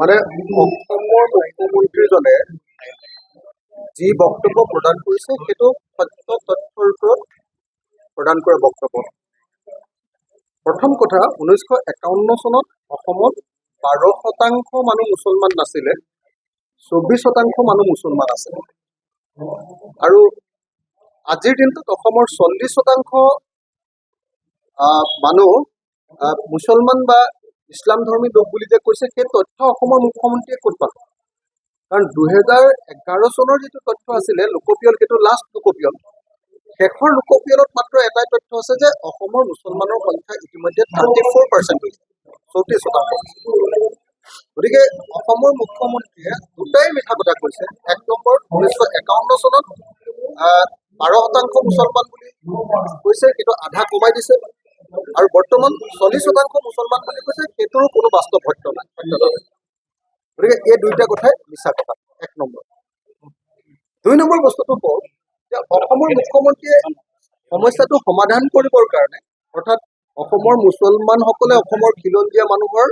মানে অসমৰ মুখ্যমন্ত্ৰীজনে যি বক্তব্য প্ৰদান কৰিছে সেইটো সত্য তথ্যৰ ওপৰত প্ৰদান কৰা বক্তব্য। প্ৰথম কথা, 1951 চনত অসমত 12% মানুহ মুছলমান নাছিলে, 24% মানুহ মুছলমান আছিল। আৰু আজিৰ দিনটোত অসমৰ 40% মানুহ মুছলমান বা ইছলাম ধৰ্মী লোক বুলি যে কৈছে, সেই তথ্য অসমৰ মুখ্যমন্ত্ৰীয়ে ক'ত পালে? কাৰণ 2011 চনৰ যিটো তথ্য আছিলে লোকপিয়ল, সেইটো লাষ্ট লোকপিয়ল। শেষৰ লোকপিয়লত মাত্ৰ এটাই তথ্য আছে যে অসমৰ মুছলমানৰ সংখ্যা ইতিমধ্যে 34% হৈছে, 34%। গতিকে অসমৰ মুখ্যমন্ত্ৰীয়ে দুটাই মিঠা কথা কৈছে। এক নম্বৰ, 1951 চনত 12% মুছলমান বুলি কৈছে, কিন্তু আধা কমাই দিছে। আৰু বৰ্তমান 40% মুছলমান বুলি কৈছে, সেইটোৰো কোনো বাস্তৱ সত্যতা নাই। গতিকে এই দুইটা কথাই মিছা কথা, এক নম্বৰ। দুই নম্বৰ বস্তুটো হ'ল যে অসমৰ মুখ্যমন্ত্ৰীয়ে সমস্যাটো সমাধান কৰিবৰ কাৰণে, অৰ্থাৎ অসমৰ মুছলমানসকলে অসমৰ খিলঞ্জীয়া মানুহৰ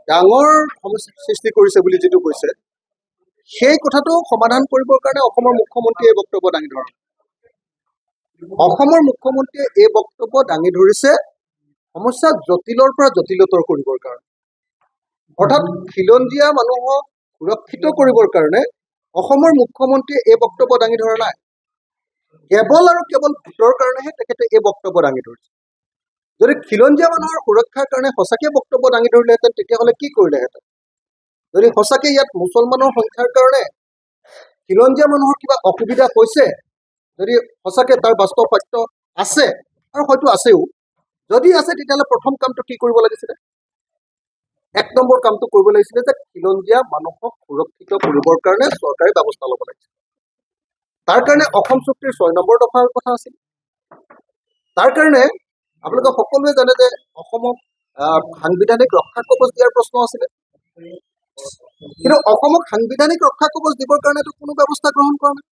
ডাঙৰ সমস্যাৰ সৃষ্টি কৰিছে বুলি যিটো কৈছে, সেই কথাটো সমাধান কৰিবৰ কাৰণে অসমৰ মুখ্যমন্ত্ৰীয়ে এই বক্তব্য দাঙি ধৰা। অসমৰ মুখ্যমন্ত্ৰীয়ে এই বক্তব্য দাঙি ধৰিছে সমস্যা জটিলৰ পৰা জটিলতৰ কৰিবৰ কাৰণে। অৰ্থাৎ খিলঞ্জীয়া মানুহক সুৰক্ষিত কৰিবৰ কাৰণে অসমৰ মুখ্যমন্ত্ৰীয়ে এই বক্তব্য দাঙি ধৰা নাই। কেৱল আৰু কেৱল ভোটৰ কাৰণেহে তেখেতে এই বক্তব্য দাঙি ধৰিছে। যদি খিলঞ্জীয়া মানুহৰ সুৰক্ষাৰ কাৰণে সঁচাকৈ বক্তব্য দাঙি ধৰিলেহেঁতেন, তেতিয়াহ'লে কি কৰিলেহেঁতেন? যদি সঁচাকৈ ইয়াত মুছলমানৰ সংখ্যাৰ কাৰণে খিলঞ্জীয়া মানুহৰ কিবা অসুবিধা হৈছে, যদি সঁচাকৈ তাৰ বাস্তৱ সত্য আছে, আৰু হয়তো আছেও, যদি আছে, তেতিয়াহ'লে প্ৰথম কামটো কি কৰিব লাগিছিলে? এক নম্বৰ কামটো কৰিব লাগিছিলে যে খিলঞ্জীয়া মানুহক সুৰক্ষিত কৰিবৰ কাৰণে চৰকাৰে ব্যৱস্থা ল'ব লাগিছিল। তাৰ কাৰণে অসম চুক্তিৰ 6 নম্বৰ দফাৰ কথা আছিল। তাৰ কাৰণে আপোনালোকে সকলোৱে জানে যে অসমক সাংবিধানিক ৰক্ষা কৱচ দিয়াৰ প্ৰশ্ন আছিলে। কিন্তু অসমক সাংবিধানিক ৰক্ষা কৱচ দিবৰ কাৰণেতো কোনো ব্যৱস্থা গ্ৰহণ কৰা নাই।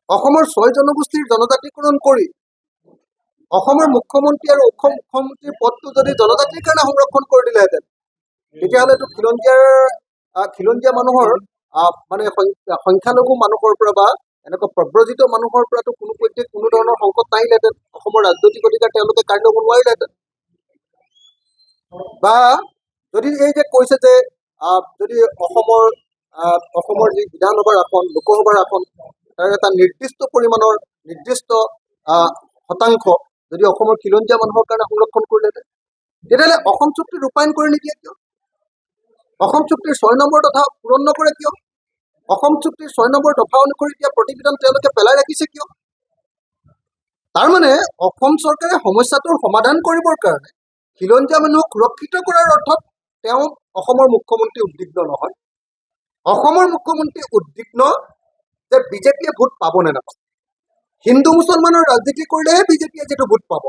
অসমৰ 6 জনগোষ্ঠীৰ জনজাতিকৰণ কৰি অসমৰ মুখ্যমন্ত্ৰী আৰু মুখ্যমন্ত্ৰীৰ পদটো যদি জনজাতিৰ কাৰণে সংৰক্ষণ কৰি দিলেহেঁতেন, তেতিয়াহ'লেতো খিলঞ্জীয়া মানুহৰ মানে সংখ্যালঘু মানুহৰ পৰা বা এনেকুৱা প্ৰব্ৰজিত মানুহৰ পৰাতো কোনোপধ্যে কোনো ধৰণৰ সংকট নাহিলেহেঁতেন। অসমৰ ৰাজনৈতিক অধিকাৰ তেওঁলোকে কাঢ়ি ল'ব নোৱাৰিলেহেঁতেন। বা যদি এই যে কৈছে যে যদি অসমৰ যি বিধানসভাৰ আসন, লোকসভাৰ আসন, তাৰ এটা নিৰ্দিষ্ট পৰিমাণৰ নিৰ্দিষ্ট শতাংশ যদি অসমৰ খিলঞ্জীয়া মানুহৰ কাৰণে সংৰক্ষণ কৰিলেহেঁতেন, তেতিয়াহ'লে অসম চুক্তি ৰূপায়ণ কৰি নিদিয়ে কিয়? অসম চুক্তিৰ 6 নম্বৰ দফা পূৰণ নকৰে কিয়? অসম চুক্তিৰ 6 নম্বৰ দফা অনুসৰি দিয়া প্ৰতিবেদন তেওঁলোকে পেলাই ৰাখিছে কিয়? তাৰমানে অসম চৰকাৰে সমস্যাটোৰ সমাধান কৰিবৰ কাৰণে খিলঞ্জীয়া মানুহক সুৰক্ষিত কৰাৰ অৰ্থত তেওঁ অসমৰ মুখ্যমন্ত্ৰী উদ্বিগ্ন নহয়। অসমৰ মুখ্যমন্ত্ৰী উদ্বিগ্ন যে বিজেপিয়ে ভোট পাব নে নাপাব। হিন্দু মুছলমানৰ ৰাজনীতি কৰিলেহে বিজেপিয়ে যিটো ভোট পাব,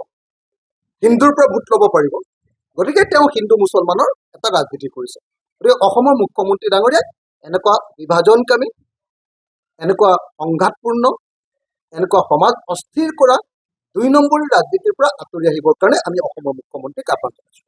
হিন্দুৰ পৰা ভোট ল'ব পাৰিব। গতিকে তেওঁ হিন্দু মুছলমানৰ এটা ৰাজনীতি কৰিছে। গতিকে অসমৰ মুখ্যমন্ত্ৰী ডাঙৰীয়াই এনেকুৱা বিভাজনকামী, এনেকুৱা সংঘাতপূৰ্ণ, এনেকুৱা সমাজ অস্থিৰ কৰা 2 নম্বৰী ৰাজনীতিৰ পৰা আঁতৰি আহিবৰ কাৰণে আমি অসমৰ মুখ্যমন্ত্ৰীক আহ্বান জনাইছোঁ।